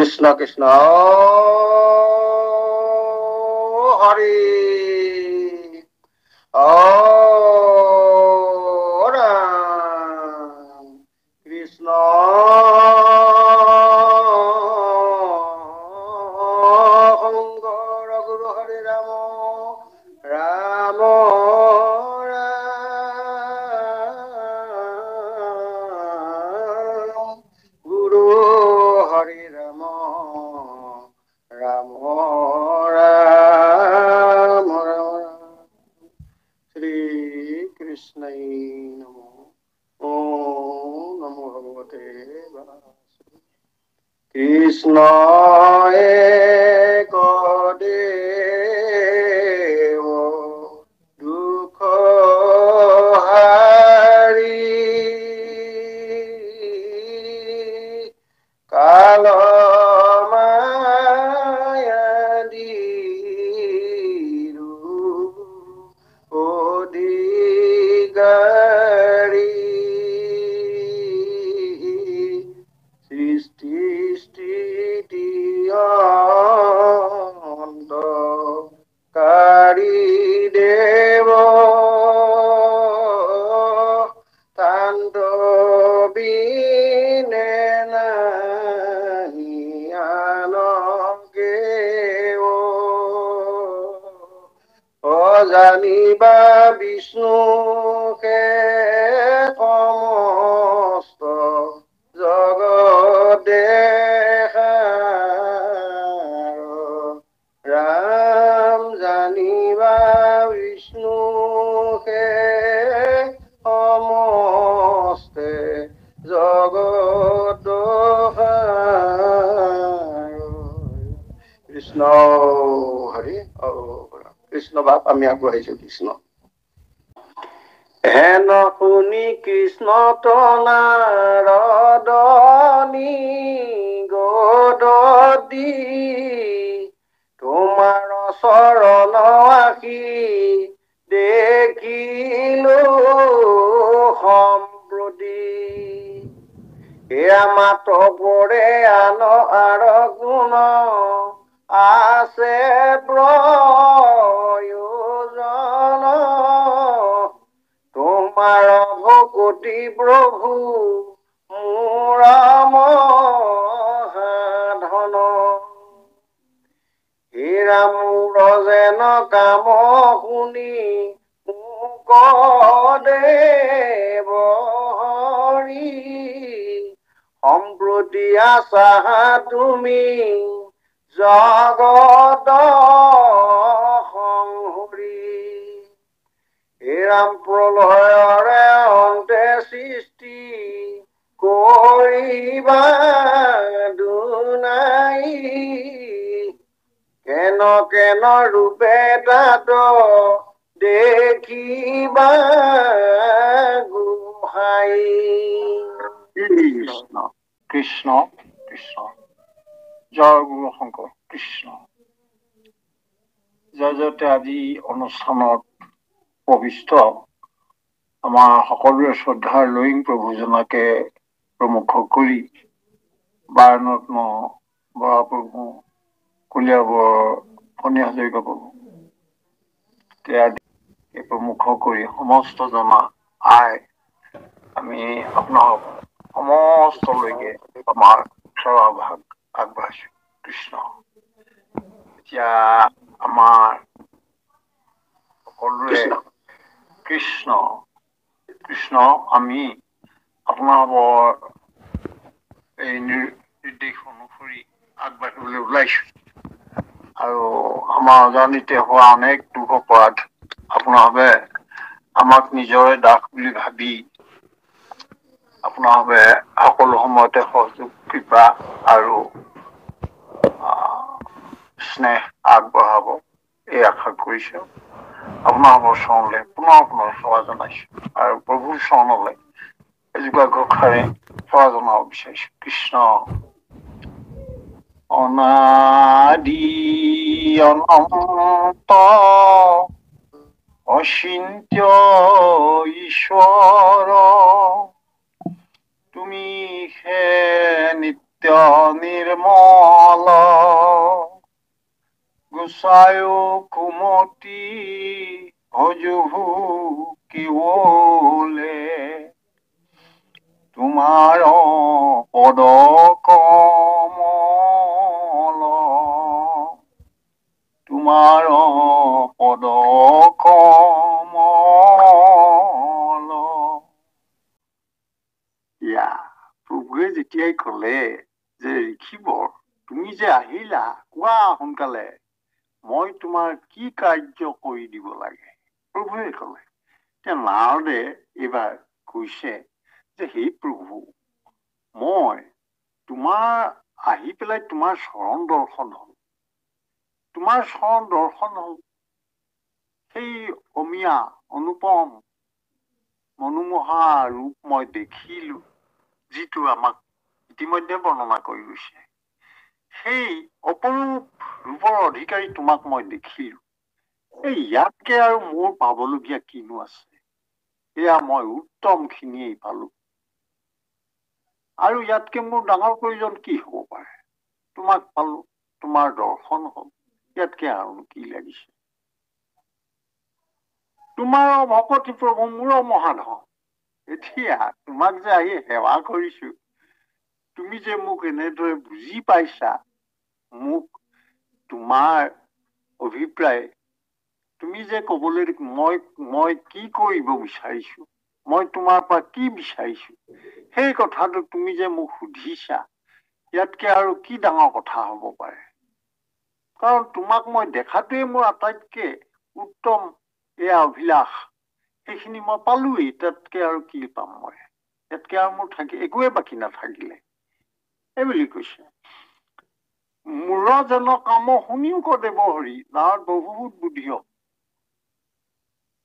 কৃষ্ণ কৃষ্ণ হরি রাম কৃষ্ণ শঙ্কর গুরু হরে রাম রাম রাম গুরু হরে রাম রাম রাম রাম শ্রী কৃষ্ণই নমঃ ওম নমো ভগবতে বাসুদেবায় কৃষ্ণ এক দেব দুঃখ হারি কাল দেব তাণ্ডবিনে নাহি আনগে অজানিবা বিষ্ণুকে সমস্ত জগতে রাম জানিবা বিষ্ণুকে সমস্তে জগত কৃষ্ণ হৰি কৃষ্ণ ভাৱ আমি আগবঢ়াইছো কৃষ্ণ হেন শুনি কৃষ্ণ নাৰদনি গদদি তোমাৰ চৰণ আশী দেখিলো সম্প্ৰতি এয়া মাত পৰে আন আৰু গুণ আছে প্ৰয়োজন তোমাৰ ভকতি প্ৰভু মোৰ সাধন হীৰা মোৰ যেন কাম শুনি মোক দেৱ হৰি সম্প্ৰতি আছা তুমি জগত সংহৰি ৰাম প্ৰলয়ৰে অন্তে সৃষ্টি কৰিবা দুনাই কেন কেন ৰূপে তাত দেখিবা গোসাই কৃষ্ণ কৃষ্ণ কৃষ্ণ জয় গুৰু শংকৰ কৃষ্ণ জয়তে আজি অনুষ্ঠানত প্ৰবিষ্ট আমাৰ সকলোৰে শ্ৰদ্ধাৰ লয়িং প্ৰভুজনাকে প্ৰমুখ কৰি বাৰনত্ন বৰা প্ৰভু কলিয়াবৰ ফণী হাজৰিকা প্ৰভু প্ৰমুখ কৰি সমস্ত জনা আই আমি আপোনাৰ সমস্তলৈকে আমাৰ সেৱাভাগ আগবাঢ়িছো কৃষ্ণ এতিয়া আমাৰ সকলোৰে কৃষ্ণ কৃষ্ণ আমি আপোনালোকৰ এই নিৰ্দেশ অনুসৰি আগবাঢ়িবলৈ ওলাইছো আৰু আমাৰ অজানিতে হোৱা অনেক দুখ অপৰাধ আপোনালোকে আমাক নিজৰে দাস বুলি ভাবি আপোনালোকে সকলো সময়তে সহযোগ কৃপা আৰু স্নেহ আগবঢ়াব এই আশা কৰিছো আপোনালোকৰ চৰণলৈ পুনৰ সেৱা জনাইছো আৰু প্ৰভুৰ চৰণলৈ এজোপা গছাৰে সেৱা জনাব বিচাৰিছো কৃষ্ণ অনাদি অনন্ত অচিন্ত্য ঈশ্বৰ তুমি হে নিত্য নিৰ্মল চায়ো কুমতি ভজহু কেৱলে তোমাৰ পদ কমল তোমাৰ পদ কমল ইয়া প্ৰভুৱে যেতিয়াই কলে যে ঋষিবৰ তুমি যে আহিলা কোৱা সোনকালে মই তোমাৰ কি কাৰ্য কৰি দিব লাগে প্ৰভুৱে কলে এতিয়া নাৰদে এইবাৰ কৈছে যে সেই প্ৰভু মই তোমাৰ আহি পেলাই তোমাৰ চৰণ দৰ্শন হল তোমাৰ চৰণ দৰ্শন হল সেই অমীয়া অনুপম মনোমোহা ৰূপ মই দেখিলো যিটো আমাক ইতিমধ্যে বৰ্ণনা কৰি গৈছে সেই অপৰূপ ৰূপৰ অধিকাৰী তোমাক মই দেখিলো এই ইয়াতকে আৰু মোৰ পাবলগীয়া কিনো আছে এয়া মই উত্তম খিনিয়েই পালো আৰু ইয়াতকে মোৰ ডাঙৰ প্ৰয়োজন কি হব পাৰে তোমাক পালো তোমাৰ দৰ্শন হল ইয়াতকে আৰু কি লাগিছে তোমাৰ ভকতি প্ৰভু মোৰ মহাধন এতিয়া তোমাক যে আহি সেৱা কৰিছো তুমি যে মোক এনেদৰে বুজি পাইছা মোক তোমাৰ অভিপ্ৰায় তুমি যে কবলৈ মই কি কৰিব বিচাৰিছো মই তোমাৰ পৰা কি বিচাৰিছো সেই কথাটো তুমি যে মোক সুধিছা ইয়াতকে আৰু কি ডাঙৰ কথা হব পাৰে কাৰণ তোমাক মই দেখাটোৱে মোৰ আটাইতকে উত্তম এয়া অভিলাষ সেইখিনি মই পালোৱেই তাতকে আৰু কি পাম মই ইয়াতকে আৰু মোৰ একোৱে বাকী নাথাকিলে এইবুলি কৈছে মূৰ যেন কাম শুনিও ক দেৱ হৰি নাৰদ বহুত বুদ্ধি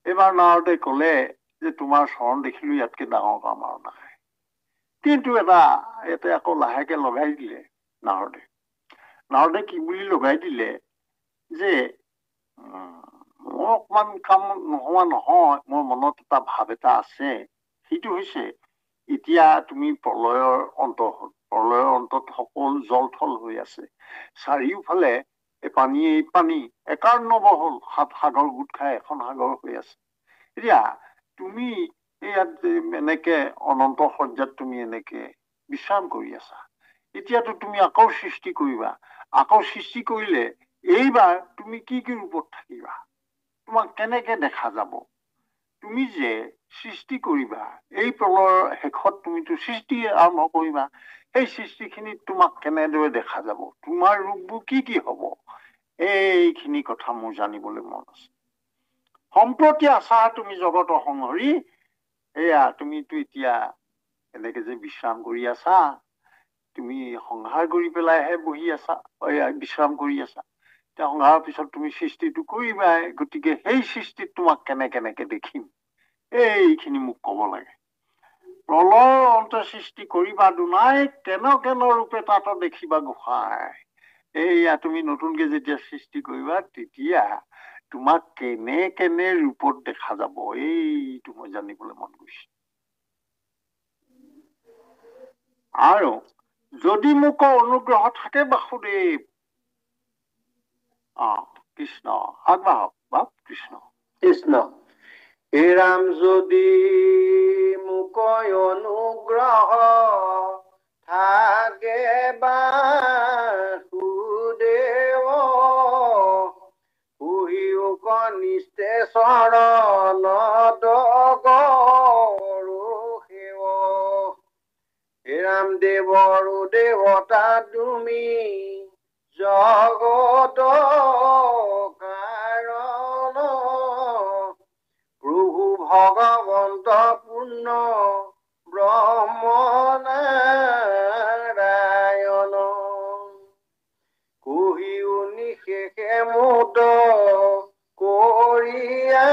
এইবাৰ নাৰদে কলে যে তোমাৰ চৰণ দেখিলো ইয়াতকে ডাঙৰ কাম আৰু নাই কিন্তু ইয়াতে আকৌ লাহেকে লগাই দিলে নাৰদে কি বুলি লগাই দিলে যে মোৰ অকমান কাম নোহোৱা নহয় মোৰ মনত এটা ভাৱ এটা আছে সেইটো হৈছে এতিয়া তুমি প্ৰলয়ৰ অন্ত হল প্ৰলয়ৰ অন্তত সকলো জল থল হৈ আছে চাৰিওফালে এই পানী একাৰ্ণৱ হল 7 সাগৰ গোট খাই এখন সাগৰ হৈ আছে এতিয়া তুমি ইয়াত এনেকে অনন্ত সজ্জাত তুমি এনেকে বিশ্ৰাম কৰি আছা এতিয়াতো তুমি আকৌ সৃষ্টি কৰিবা আকৌ সৃষ্টি কৰিলে এইবাৰ তুমি কি ৰূপত থাকিবা তোমাক কেনেকে দেখা যাব তুমি যে সৃষ্টি কৰিবা এই প্ৰলয়ৰ শেষত তুমিতো সৃষ্টি আৰম্ভ কৰিবা সেই সৃষ্টিখিনিত তোমাক কেনেদৰে দেখা যাব তোমাৰ ৰূপবোৰ কি হব এইখিনি কথা মোৰ জানিবলৈ মন আছে সম্প্ৰতি আছা তুমি জগত সংহৰি এয়া তুমিতো এতিয়া এনেকে যে বিশ্ৰাম কৰি আছা তুমি সংহাৰ কৰি পেলাইহে বহি আছা বিশ্ৰাম কৰি আছা এতিয়া সংহাৰৰ পিছত তুমি সৃষ্টিটো কৰিবাই গতিকে সেই সৃষ্টিত তোমাক কেনেকে দেখিম এইখিনি মোক কব লাগে প্ৰলয়ৰ অন্ত সৃষ্টি কৰিবা দুনাই কেন ৰূপে তাত দেখিবা গোসাঁই এইয়া তুমি নতুনকে যেতিয়া সৃষ্টি কৰিবা তেতিয়া তোমাক কেনে ৰূপত দেখা যাব এইটো মই জানিবলৈ মন গৈছে আৰু যদি মোক অনুগ্ৰহ থাকে বাসুদেৱ কৃষ্ণ আগবাঢ়ক বাপ কৃষ্ণ হে ৰাম যদি মোক অনুগ্ৰহ থাকে বাসুদেৱ পুহিও কনিষ্ঠে চৰণত গৰু সেৱ হে ৰাম দেৱৰো দেৱতা তুমি জগত কাৰণ প্ৰভু ভগৱন্ত পূৰ্ণ ব্ৰহ্ম নাৰায়ণ কহিও নিশেষে মুদ কৰিয়া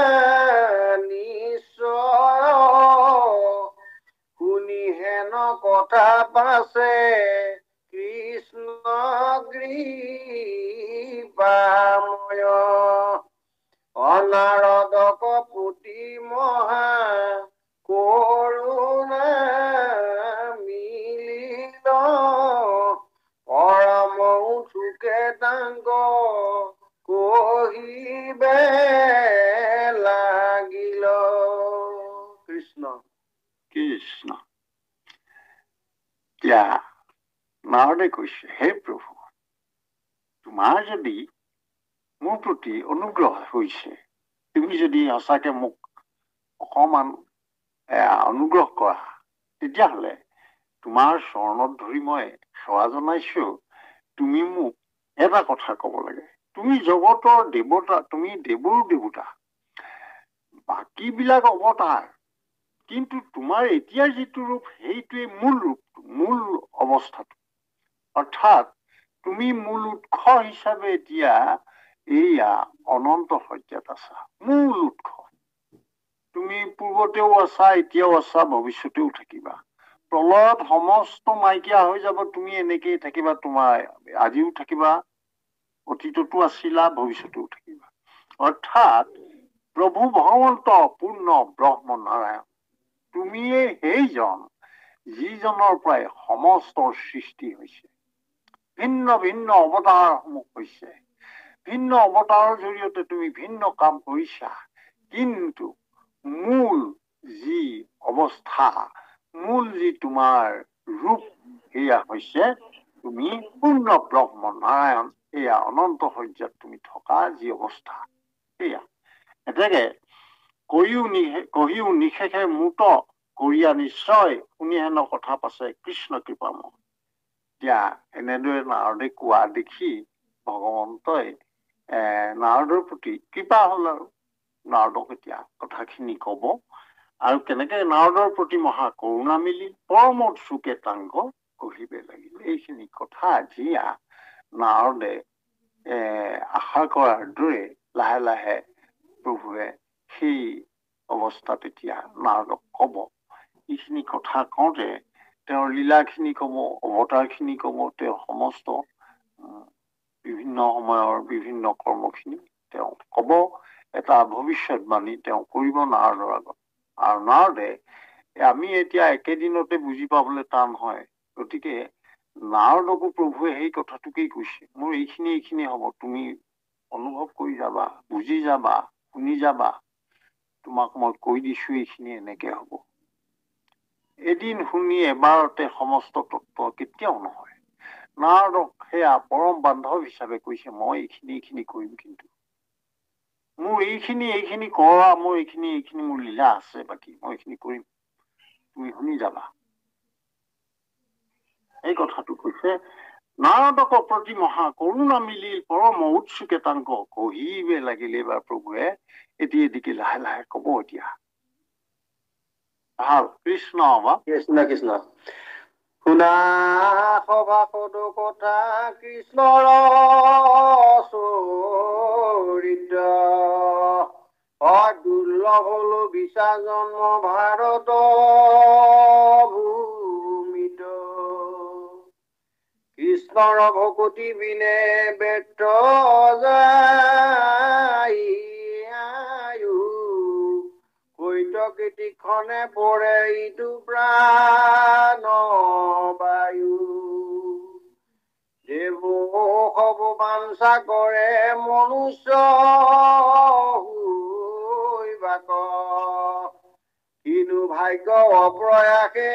নিশ্চয় শুনি হেন কথা পাছে কৃষ্ণ কৃপাময় অনাৰদক পুতি মহা কৰোণা মিলিল পৰম সুখে তাংগ কহিবে লাগিল। কৃষ্ণ কৃষ্ণ। এতিয়া নাৰদে কৈছে, হে প্ৰভু, তোমাৰ যদি মোৰ প্ৰতি অনুগ্ৰহ হৈছে, তুমি যদি সঁচাকে মোক অকমান অনুগ্ৰহ কৰা, তেতিয়াহ'লে তোমাৰ চৰণত ধৰি মই সেৱা জনাইছো, তুমি মোক এটা কথা কব লাগে। তুমি জগতৰ দেৱতা, তুমি দেৱৰ দেৱতা, বাকী বিলাক অৱতাৰ, কিন্তু তোমাৰ এতিয়াৰ যিটো ৰূপ সেইটোৱে মূল ৰূপটো, মূল অৱস্থাটো। অৰ্থাৎ তুমি মূল উৎস হিচাপে এতিয়া এইয়া অনন্ত সজ্জাত আছা, মূল উৎস। তুমি পূৰ্বতেও আছা, এতিয়াও আছা, ভৱিষ্যতেও থাকিবা। প্ৰলয়ত সমস্ত নাইকিয়া হৈ যাব, তুমি এনেকেই থাকিবা। তোমাৰ আজিও থাকিবা, অতীততো আছিলা, ভৱিষ্যতেও থাকিবা। অৰ্থাৎ প্ৰভু ভগৱন্ত পূৰ্ণ ব্ৰহ্ম নাৰায়ণ, তুমিয়ে সেইজন যিজনৰ পৰাই সমস্ত সৃষ্টি হৈছে। ভিন্ন ভিন্ন অৱতাৰসমূহ হৈছে, ভিন্ন অৱতাৰৰ জৰিয়তে তুমি ভিন্ন কাম কৰিছা, কিন্তু মূল যি অৱস্থা, মূল যি তোমাৰ ৰূপ, সেয়া হৈছে তুমি পূৰ্ণ ব্ৰহ্ম নাৰায়ণ। এয়া অনন্ত সজ্জাত তুমি থকা যি অৱস্থা, সেয়া এতেকে কহিও নিশেষে মূত কৰিয়া নিশ্চয়, শুনি হেন কথা পাছে কৃষ্ণ কৃপাময়। এতিয়া এনেদৰে নাৰদে কোৱা দেখি ভগৱন্তই নাৰদৰ প্ৰতি কৃপা হল আৰু নাৰদক এতিয়া কথাখিনি কব। আৰু কেনেকে নাৰদৰ প্ৰতি মহা কৰোণা মিলি পৰমত চুকে টাংগ কহিবে লাগিল। এইখিনি কথা জিয়া নাৰদে আশা কৰাৰ দৰে লাহে লাহে প্ৰভুৱে সেই অৱস্থাত এতিয়া নাৰদক কব। এইখিনি কথা কওঁতে তেওঁৰ লীলাখিনি কব, অৱতাৰখিনি কব, তেওঁৰ সমস্ত বিভিন্ন সময়ৰ বিভিন্ন কৰ্মখিনি তেওঁ কব। এটা ভৱিষ্যতবাণী তেওঁ কৰিব নাৰদৰ আগত। আৰু নাৰদে আমি এতিয়া একেদিনতে বুজি পাবলৈ টান হয়, গতিকে নাৰদকো প্ৰভুৱে সেই কথাটোকেই কৈছে, মোৰ এইখিনি হব, তুমি অনুভৱ কৰি যাবা, বুজি যাবা, শুনি যাবা, তোমাক মই কৈ দিছো এইখিনি এনেকে হব। এদিন শুনি এবাৰতে সমস্ত তত্ত্ব কেতিয়াও নহয়। নাৰদক সেয়া পৰম বান্ধৱ হিচাপে কৈছে, মই এইখিনি কৰিম, কিন্তু মোৰ এইখিনি কৰা, মোৰ এইখিনি মোৰ লীলা আছে, বাকী মই এইখিনি কৰিম, তুমি শুনি যাবা। এই কথাটো কৈছে। নাৰদক প্ৰতি মহা কৰোণা মিলিল পৰম উৎসুকে তাংক কহিবে লাগিল। এইবাৰ প্ৰভুৱে এদিকে লাহে লাহে কব। এতিয়া ভাল কৃষ্ণ বা কৃষ্ণ কৃষ্ণ। শুনা সভাসদ কথা কৃষ্ণৰ চৰিত্ৰ, দুৰ্লভ হল বিচা জন্ম ভাৰত ভূমিত। কৃষ্ণৰ ভকতি বিনে ব্যৰ্থ যায় আয়ু, কৈতকীতিখনে পৰে ইটো প্ৰাণ বায়ু। দেৱ সব বাঞ্ছা কৰে মনুষ্য হৈবাক, কিনো ভাগ্য অপ্ৰয়াসে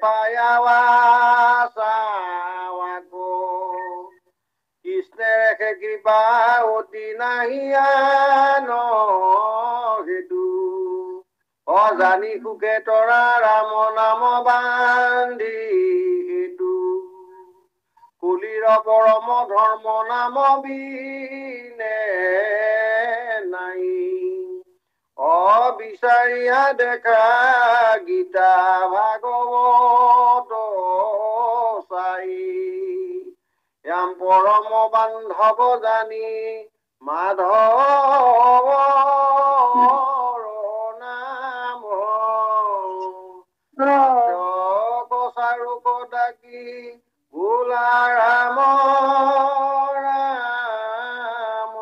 পায়াৱা চাৱাক। কৃষ্ণেৰে কৃপা অতি নাহিয়ান হেতু, অজানি সুখে তৰা ৰাম নাম বান্ধি হেতু। কুলিৰ পৰম ধৰ্ম নাম বিনে নাই, অবিচাৰিয়া দেখা গীতা ভাগৱত চাই। শ্যাম পৰম বান্ধৱ জানি মাধৱ নাম, চাৰুক ডাকি বোলা ৰাম ৰাম,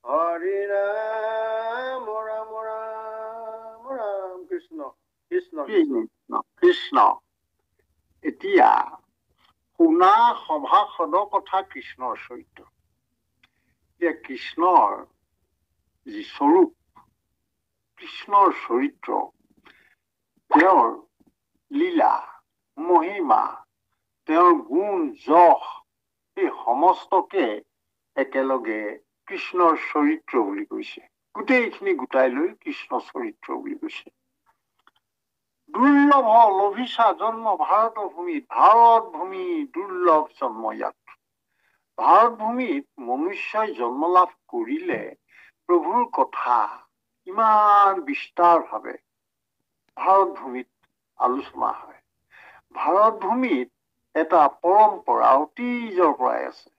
হৰি ৰাম ৰাম ৰাম ৰাম। কৃষ্ণ কৃষ্ণ কৃষ্ণ কৃষ্ণ। এতিয়া শুনা সভাসদৰ কথা কৃষ্ণৰ চৰিত্ৰ। এতিয়া কৃষ্ণৰ যি স্বৰূপ, কৃষ্ণৰ চৰিত্ৰ, তেওঁৰ লীলা মহিমা, তেওঁৰ গুণ যশ, এই সমস্তকে একেলগে কৃষ্ণৰ চৰিত্ৰ বুলি কৈছে। গোটেইখিনি গোটাই লৈ কৃষ্ণ চৰিত্ৰ বুলি কৈছে। দুৰ্লভ লভিছা জন্ম ভাৰত ভূমিত, ভাৰত ভূমি দুৰ্লভ জন্ম ইয়াত। ভাৰত ভূমিত মনুষ্যই জন্ম লাভ কৰিলে প্ৰভুৰ কথা ইমান বিস্তাৰভাৱে ভাৰত ভূমিত আলোচনা হয়। ভাৰত ভূমিত এটা পৰম্পৰা অতীজৰ পৰাই আছে।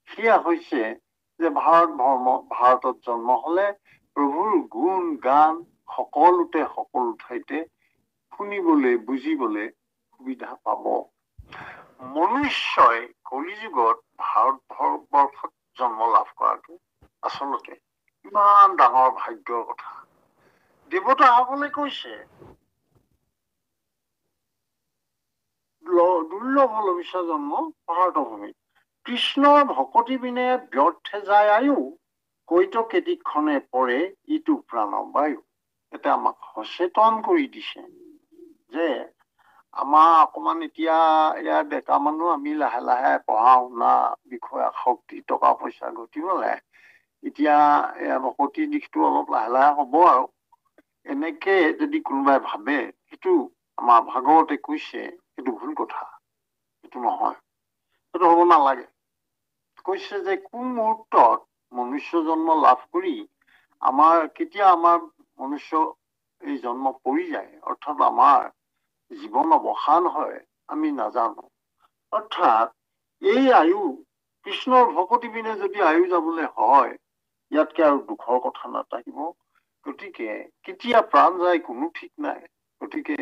সেয়া হৈছে যে ভাৰতত জন্ম হলে প্ৰভুৰ গুণ গান সকলো ঠাইতে শুনিবলৈ বুজিবলৈ সুবিধা পাব। মনুষ্যই কলিযুগত ভাৰতবৰ্ষত জন্ম লাভ কৰাটো আচলতে ইমান ডাঙৰ ভাগ্যৰ কথা। দেৱতাসকলে কৈছে দুৰ্লভ লভিছা জন্ম ভাৰত ভূমিত, কৃষ্ণৰ ভকতি বিনে ব্যৰ্থে যায় আয়ু, কৈত কেদিক্ষণে পৰে ইটো প্ৰাণ বায়ু। এটা আমাক সচেতন কৰি দিছে যে আমাৰ অকমান এতিয়া ইয়াৰ ডেকা মানুহ আমি লাহে লাহে পঢ়া শুনা বিষয়ে শক্তি টকা পইচা ঘটিবলে এতিয়া ভকতিৰ দিশটো অলপ লাহে লাহে হ'ব আৰু। এনেকে যদি কোনোবাই ভাবে সেইটো আমাৰ ভাগৱতে কৈছে সেইটো ভুল কথা, সেইটো নহয়, সেইটো হ'ব নালাগে। কৈছে যে কোন মুহূৰ্তত মনুষ্য জন্ম লাভ কৰি কেতিয়া আমাৰ মনুষ্য এই জন্ম পৰি যায়, অৰ্থাৎ আমাৰ জীৱন অৱসান হয় আমি নাজানো। অৰ্থাৎ এই আয়ু কৃষ্ণৰ ভকতি বিনে যদি আয়ু যাবলৈ হয়, ইয়াতকে আৰু দুখৰ কথা নাথাকিব। গতিকে কেতিয়া প্ৰাণ যায় কোনো ঠিক নাই। গতিকে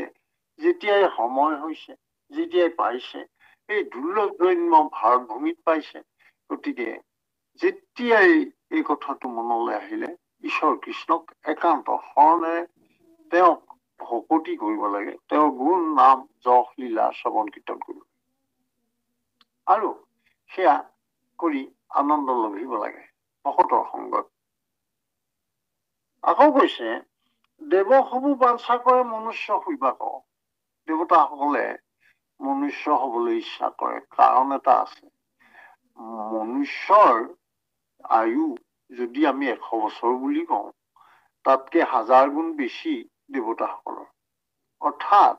যেতিয়াই সময় হৈছে, যেতিয়াই পাইছে, এই দুৰ্লভ জন্ম ভাৰত ভূমিত পাইছে, গতিকে যেতিয়াই এই কথাটো মনলৈ আহিলে ঈশ্বৰ কৃষ্ণক একান্ত শৰণেৰে তেওঁক ভকতি কৰিব লাগে, তেওঁৰ গুণ নাম যশ লীলা শ্ৰৱণ কীৰ্তন কৰিব আৰু সেয়া কৰি আনন্দ লভিব লাগে ভকতৰ সংগত। আকৌ কৈছে দেৱ হবু বাঞ্ছা কৰে মনুষ্য শুইবা ক। দেৱতাসকলে মনুষ্য হবলৈ ইচ্ছা কৰে, কাৰণ এটা আছে। মনুষ্যৰ আয়ু যদি আমি 100 বছৰ বুলি কওঁ, তাতকে 1000 গুণ বেছি দেৱতাসকলৰ। অৰ্থাৎ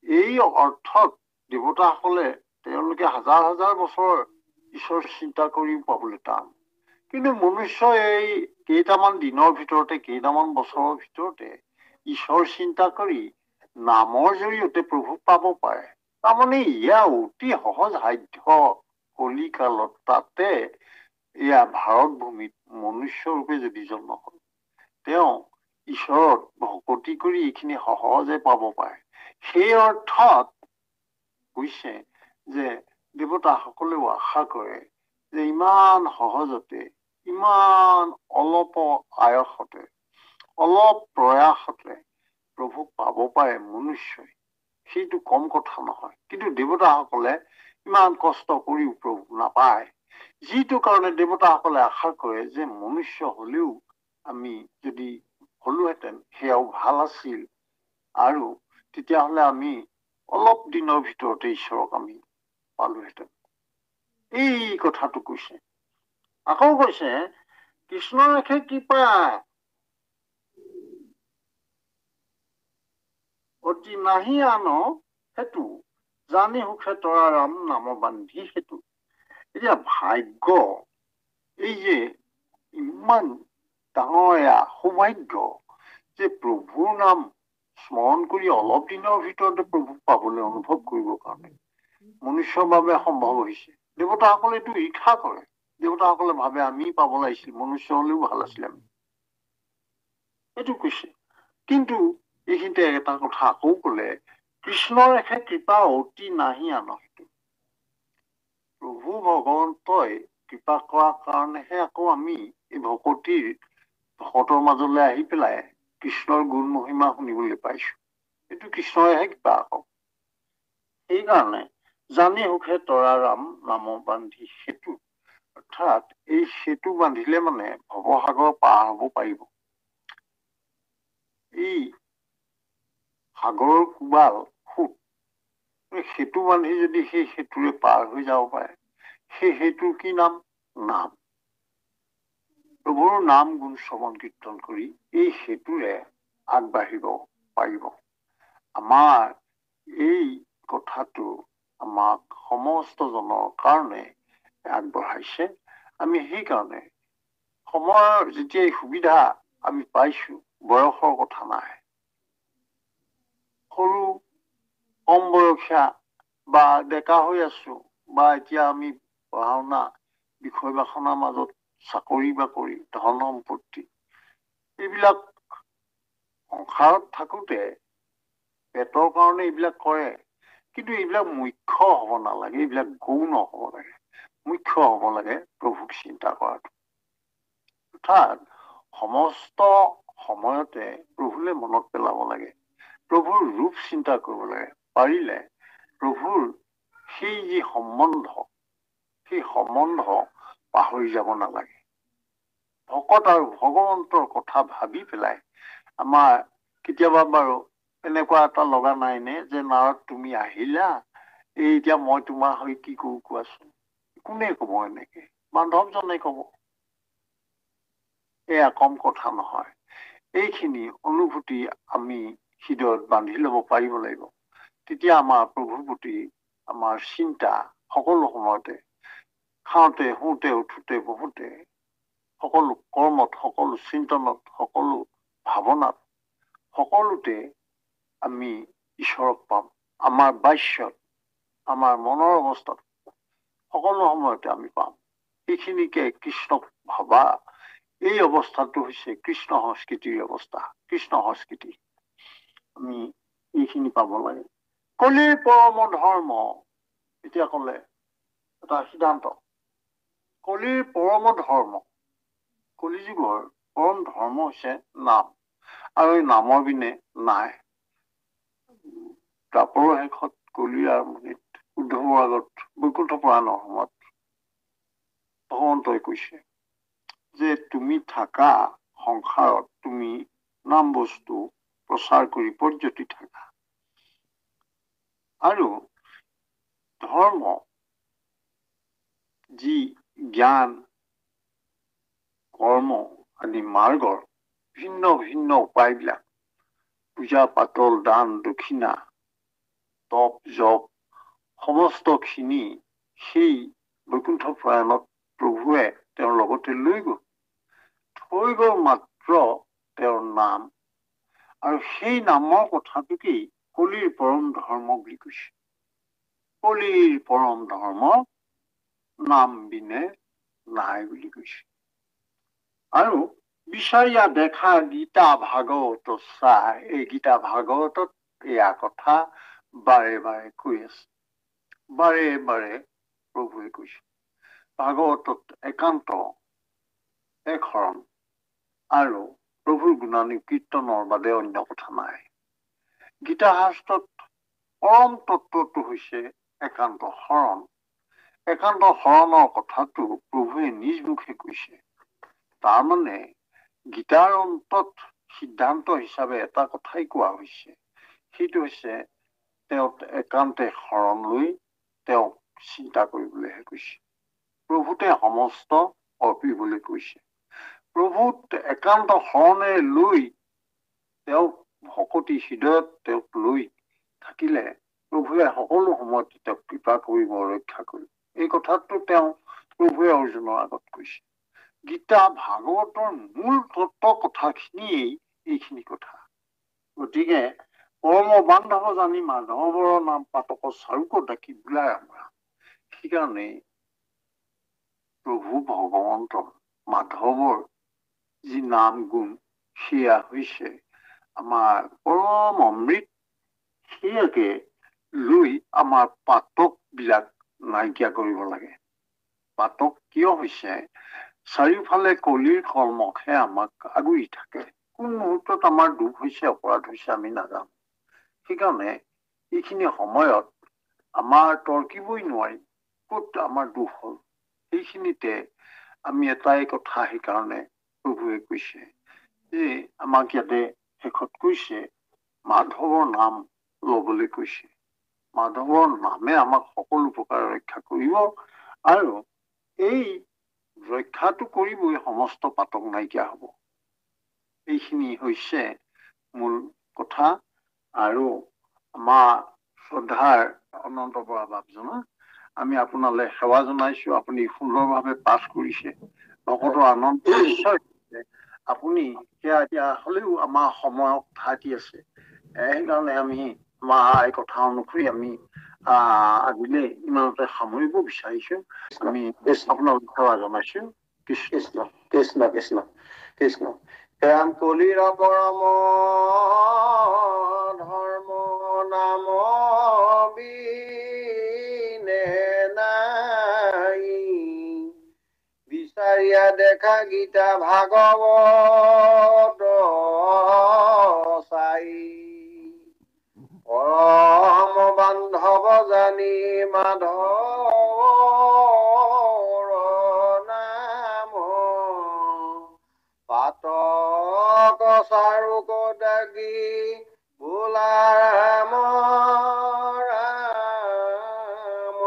এই অৰ্থত দেৱতাসকলে তেওঁলোকে হাজাৰ হাজাৰ বছৰ ঈশ্বৰ চিন্তা কৰিও পাবলৈ টান। কিন্তু মনুষ্য এই কেইটামান দিনৰ ভিতৰতে, কেইটামান বছৰৰ ভিতৰতে ঈশ্বৰ চিন্তা কৰি নামৰ জৰিয়তে প্ৰভু পাব পাৰে। তাৰমানে ইয়া অতি সহজ সাধ্য কলিকালত, তাতে এয়া ভাৰত ভূমিত মনুষ্য ৰূপে যদি জন্ম হ'ল, তেওঁ ঈশ্বৰত ভকতি কৰি এইখিনি সহজে পাব পাৰে। সেই অৰ্থত কৈছে যে দেৱতাসকলেও আশা কৰে যে ইমান সহজতে, ইমান অলপ আয়সতে, অলপ প্ৰয়াসতে প্ৰভুক পাব পাৰে মনুষ্যই, সেইটো কম কথা নহয়। কিন্তু দেৱতাসকলে ইমান কষ্ট কৰিও প্ৰভু নাপায়, যিটো কাৰণে দেৱতাসকলে আশা কৰে যে মনুষ্য হলেও আমি যদি হলোহেঁতেন সেয়াও ভাল আছিল, আৰু তেতিয়াহলে আমি অলপ দিনৰ ভিতৰতে ঈশ্বৰক আমি পালোহেঁতেন। এই কথাটো কৈছে। আকৌ কৈছে কৃষ্ণৰ ৰেখে কৃপা অতি নাহি আন সেইটো, জানি সুখে তৰা ৰাম নাম বান্ধি সেইটো। এতিয়া ভাগ্য, এই যে ইমান ডাঙৰ সৌভাগ্য যে প্ৰভুৰ নাম স্মৰণ কৰি অলপ দিনৰ ভিতৰতে প্ৰভুক পাবলৈ, অনুভৱ কৰিবৰ কাৰণে মনুষ্যৰ বাবে সম্ভৱ হৈছে। দেৱতাসকলে এইটো ঈৰ্ষা কৰে। দেৱতাসকলে ভাবে আমি পাব লাগিছিল, মনুষ্য হলেও ভাল আছিলে আমি, এইটো কৈছে। কিন্তু এইখিনিতে এটা কথা আকৌ কলে, কৃষ্ণৰ একে কৃপা অতি নাহি আন সেইটো। প্ৰভু ভগৱন্তই কৃপা কৰাৰ কাৰণেহে আকৌ আমি এই ভকতৰ মাজলৈ আহি পেলাই কৃষ্ণৰ গুণ মহিমা শুনিবলৈ পাইছো। এইটো কৃষ্ণৰেহে কৃপা আকৌ। সেইকাৰণে জানি সুখে তৰা ৰাম নাম বান্ধি সেতু অৰ্থাৎ এই সেতু বান্ধিলে মানে ভৱসাগৰ পাৰ হ'ব পাৰিব এই সাগৰৰ কোবাল সুত সেতু বান্ধি যদি সেই সেতুৰে পাৰ হৈ যাব পাৰে সেই সেতুৰ কি নাম নাম প্ৰভুৰ নাম গুণ শ্ৰৱণ কীৰ্তন কৰি এই সেতুৰে আগবাঢ়িব পাৰিব আমাৰ এই কথাটো আমাক সমস্ত জনৰ কাৰণে আগবঢ়াইছে আমি সেইকাৰণে সময়ৰ যেতিয়া সুবিধা আমি পাইছো বয়সৰ কথা নাই সৰু কম বয়সীয়া বা ডেকা হৈ আছো বা এতিয়া আমি পঢ়া শুনা বিষয় বাসনাৰ মাজত চাকৰি বাকৰি ধন সম্পত্তি এইবিলাক সংসাৰত থাকোতে পেটৰ কাৰণে এইবিলাক কৰে কিন্তু এইবিলাক মুখ্য হ'ব নালাগে এইবিলাক গৌণ হ'ব লাগে মুখ্য হ'ব লাগে প্ৰভুক চিন্তা কৰাটো অৰ্থাৎ সমস্ত সময়তে প্ৰভুলে মনত পেলাব লাগে প্ৰভুৰ ৰূপ চিন্তা কৰিব লাগে পাৰিলে প্ৰভুৰ সেই যি সম্বন্ধ সেই সম্বন্ধ পাহৰি যাব নালাগে ভকত আৰু ভগৱন্তৰ কথা ভাবি পেলাই আমাৰ কেতিয়াবা বাৰু এনেকুৱা এটা লগা নাইনে যে নাৰদ তুমি আহিলা এই এতিয়া মই তোমাৰ হৈ কি কৰো কোৱাচোন কোনে কব এনেকে বান্ধৱজনে কব এয়া কম কথা নহয় এইখিনি অনুভূতি আমি হৃদয়ত বান্ধি ল'ব পাৰিব লাগিব তেতিয়া আমাৰ প্ৰভুৰ প্ৰতি আমাৰ চিন্তা সকলো সময়তে খাওঁতে শুওঁতে উঠোতে বহোতে সকলো কৰ্মত সকলো চিন্তনত সকলো ভাৱনাত সকলোতে আমি ঈশ্বৰক পাম আমাৰ বাস্যত আমাৰ মনৰ অৱস্থাত সকলো সময়তে আমি পাম এইখিনিকে কৃষ্ণক ভাবা এই অৱস্থাটো হৈছে কৃষ্ণ সংস্কৃতিৰ অৱস্থা কৃষ্ণ সংস্কৃতি আমি এইখিনি পাব লাগে কলিৰ পৰম ধৰ্ম এতিয়া কলে এটা সিদ্ধান্ত কলিৰ পৰম ধৰ্ম কলিযুগৰ পৰম ধৰ্ম হৈছে নাম আৰু এই নামৰ বিনে নাই তাপৰ শেষত কলিৰ আৰম্ভণিত উদ্ধৱৰ আগত বৈকুণ্ঠ পুৰাণৰ সময়ত ভগৱন্তই কৈছে যে তুমি থাকা সংসাৰত তুমি নাম বস্তু প্ৰচাৰ কৰি পৰ্যতি থাকা আৰু ধৰ্ম যি জ্ঞান কৰ্ম আদি মাৰ্গৰ ভিন্ন ভিন্ন উপায়বিলাক পূজা পাতল দান দক্ষিণা তপ জপ সমস্তখিনি সেই বৈকুণ্ঠ পুৰাণত প্ৰভুৱে তেওঁৰ লগতে লৈ গল থৈ গল মাত্ৰ তেওঁৰ নাম আৰু সেই নামৰ কথাটোকেই কলিৰ পৰম ধৰ্ম বুলি কৈছে কলিৰ পৰম ধৰ্ম নাম বিনে নাই বুলি কৈছে আৰু বিচাৰিয়া দেখা গীতা ভাগৱত চাই এই গীতা ভাগৱতত এয়া কথা বাৰে বাৰে কৈ আছে বাৰে বাৰে প্ৰভুৱে কৈছে ভাগৱতত একান্ত এক শৰণ আৰু প্ৰভুৰ গুণানী কীৰ্তনৰ বাদে অন্য কথা নাই গীতা শাস্ত্ৰত পৰম তত্ত্বটো হৈছে একান্ত শৰণ শৰণৰ কথাটো প্ৰভুৱে নিজ মুখে কৈছে তাৰমানে গীতাৰ অন্তত সিদ্ধান্ত হিচাপে এটা কথাই কোৱা হৈছে সেইটো হৈছে তেওঁ একান্তে শৰণ লৈ তেওঁক চিন্তা কৰিবলৈহে কৈছে প্ৰভুতে সমস্ত অৰ্পিবলৈ কৈছে প্ৰভুত একান্ত শৰণে লৈ তেওঁক ভকতি হৃদয়ত তেওঁক লৈ থাকিলে প্ৰভুৱে সকলো সময়তে তেওঁক কৃপা কৰিব ৰক্ষা কৰিব এই কথাটো তেওঁ প্ৰভুৱে অৰ্জুনৰ আগত কৈছে গীতা ভাগৱতৰ মূল তত্ত্ব কথাখিনিয়েই এইখিনি কথা গতিকে পৰম বান্ধৱ জানি মাধৱৰ নাম পাতক চাৰুক ডাকি বোলাই আমাৰ সেইকাৰণে প্ৰভু ভগৱন্ত মাধৱৰ যি নাম গুণ সেয়া হৈছে আমাৰ পৰম অমৃত সেয়াকে লৈ আমাৰ পাতক বিলাক নাইকিয়া কৰিব লাগে পাতক কিয় হৈছে চাৰিওফালে কলিৰ কলমখে আমাক আগুৰি থাকে কোন মুহূৰ্তত আমাৰ দুখ হৈছে অপৰাধ হৈছে আমি নাজানো সেইকাৰণে এইখিনি সময়ত আমাৰ তৰ্কিবই নোৱাৰি ক'ত আমাৰ দুখ হ'ল। সেইখিনিতে আমি এটাই কথা সেইকাৰণে প্ৰভুৱে কৈছে যে আমাক ইয়াতে শেষত কৈছে মাধৱৰ নাম ল'বলৈ কৈছে। মাধৱৰ নামে আমাক সকলো প্ৰকাৰে ৰক্ষা কৰিব আৰু এই ৰক্ষাটো কৰিবই সমস্ত পাতক নাইকিয়া হ'ব। এইখিনি হৈছে মূল কথা আৰু আমাৰ শ্ৰদ্ধাৰ অনন্ত বৰা বাপজনা আমি আপোনালৈ সেৱা জনাইছো। আপুনি সুন্দৰভাৱে পাঠ কৰিছে। ভকতৰ আনন্দ নিশ্চয় আপুনি সেয়া এতিয়া হ'লেও আমাৰ সময়ত থাকি আছে। সেইকাৰণে আমি আমাৰ এই কথা অনুসৰি আমি আজিলৈ ইমানতে সামৰিব বিচাৰিছো। আমি আপোনালোক সেৱা জনাইছো। কৃষ্ণ কৃষ্ণ কৃষ্ণ কৃষ্ণ ৰাম কলিৰ পৰম ধৰ্ম নাম বিনে নাই বিচাৰিয়া দেখা গীতা ভাগৱত চাই পৰম বান্ধৱ জানি মাধৱৰ নাম পাতক চাৰুক দাগি বোলা ৰাম ৰাম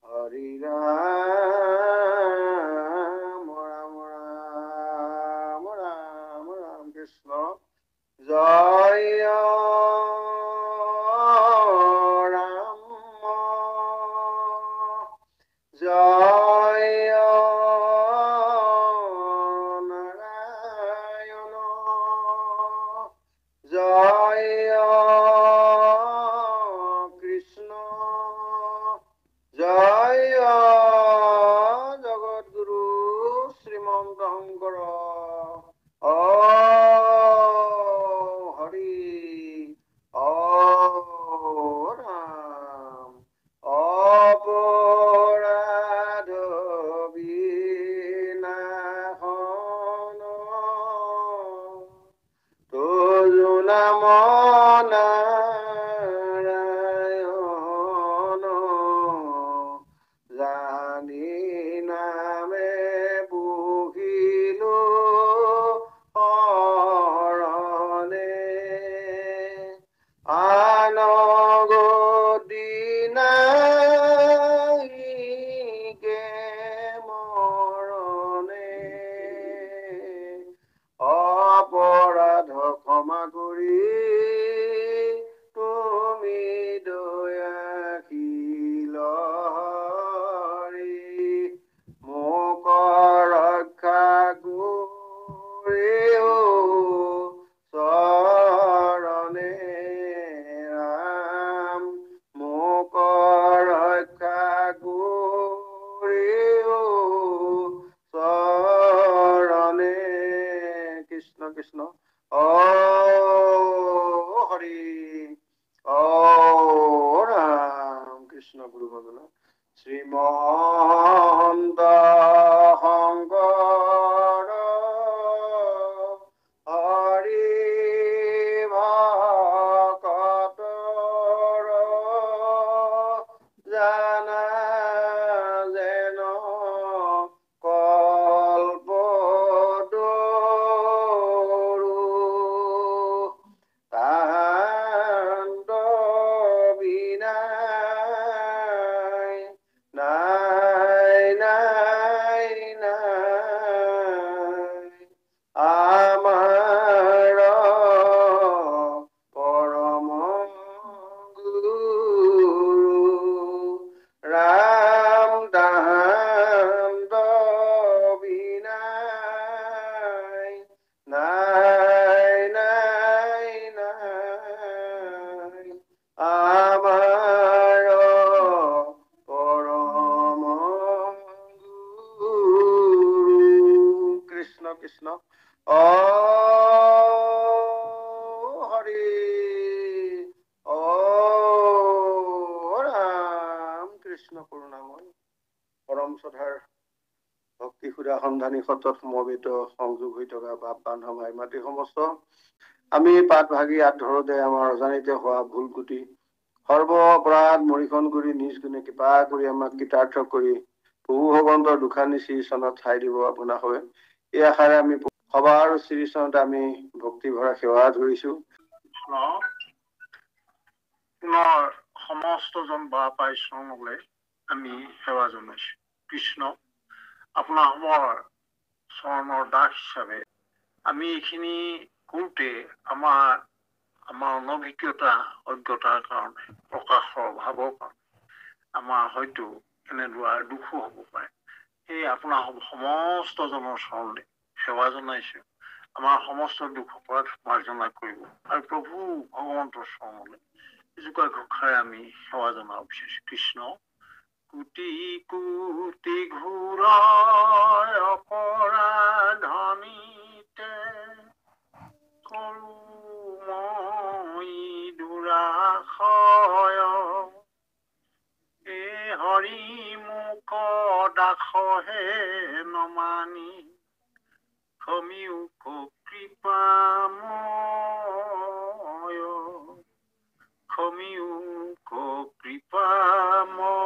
হৰি ৰাম ৰাম ৰাম ৰাম ৰাম কৃষ্ণ জয় ৰাম জয় নাৰায়ণ জয় কৃষ্ণ জয় জগদ্গুৰু শ্ৰীমন্ত শংকৰ হৰি ৰাম অপৰাধ বিনাশন তোজো নাম নাৰায়ণ জানি নামে বহিলো শৰণে আন গতি নাইকে মৰণে অপৰাধ ক্ষমা কৰি তুমি দয়াশীল হৰি মোক ৰক্ষা কৰিও চৰণে ৰাম মোক ৰক্ষা কৰিও চৰণে কৃষ্ণ কৃষ্ণ হৰি ৰাম কৃষ্ণ গুৰু ভজনা শ্ৰীমন্ত শংকৰ হৰি ভকতৰ জানা যেন কল্পতৰু তাহান্ত বিনাই নাই নাই নাই আমাৰ পৰম গুৰু ৰাম তাহান্ত বিনাই নাই নাই নাই আমাৰ পৰম গুৰু কৃষ্ণ কৃষ্ণ হৰি ৰাম কৃষ্ণ কৰুণাময় পৰম শ্ৰদ্ধাৰ ভক্তি সুধা সন্ধানী সত্ৰত সমবেত সংযোগ হৈ থকা বাপ বান্ধৱ মাই মাতৃ সমস্ত আমি পাত ভাগি আঠ ধৰোতে আমাৰ অজানিতে হোৱা ভুল কুটি সৰ্ব অপৰাধ মৰিখন কৰি নিজ গুণে কৃপা কৰি আমাক কৃতাৰ্থ কৰি প্ৰভু ভগৱন্তৰ দুখানি শ্ৰী চৰণত ঠাই দিব আপোনাক হয় এই আশাৰে আমি সবাৰ শ্ৰী চৰণত আমি ভক্তি ভৰা সেৱা ধৰিছো পুনৰ সমস্তজন বা পাই চৰণলৈ আমি সেৱা জনাইছো কৃষ্ণ আপোনাৰ চৰণৰ দাস হিচাপে আমি এইখিনি কৰোঁতে আমাৰ অনভিজ্ঞতা অজ্ঞতাৰ কাৰণে প্ৰকাশৰ অভাৱৰ কাৰণে আমাৰ হয়তো এনেদৰে দুখো হ'ব পাৰে সেই আপোনাৰ সমস্তজনৰ চৰণলৈ সেৱা জনাইছো আমাৰ সমস্ত দুখ অপৰাধ মাৰ্জনা কৰিব আৰু প্ৰভু ভগৱন্তৰ চৰণলৈ এজোকা ঘোষাৰে আমি সেৱা জনাব বিচাৰিছো কৃষ্ণ কোটি কোটি ঘূৰাই অপৰাধনিতে কৰো মই দুৰাশয় এ হৰি মোক দাসহে নমানি ক্ষমিউক কৃপাময় ক্ষমিউক কৃপাময়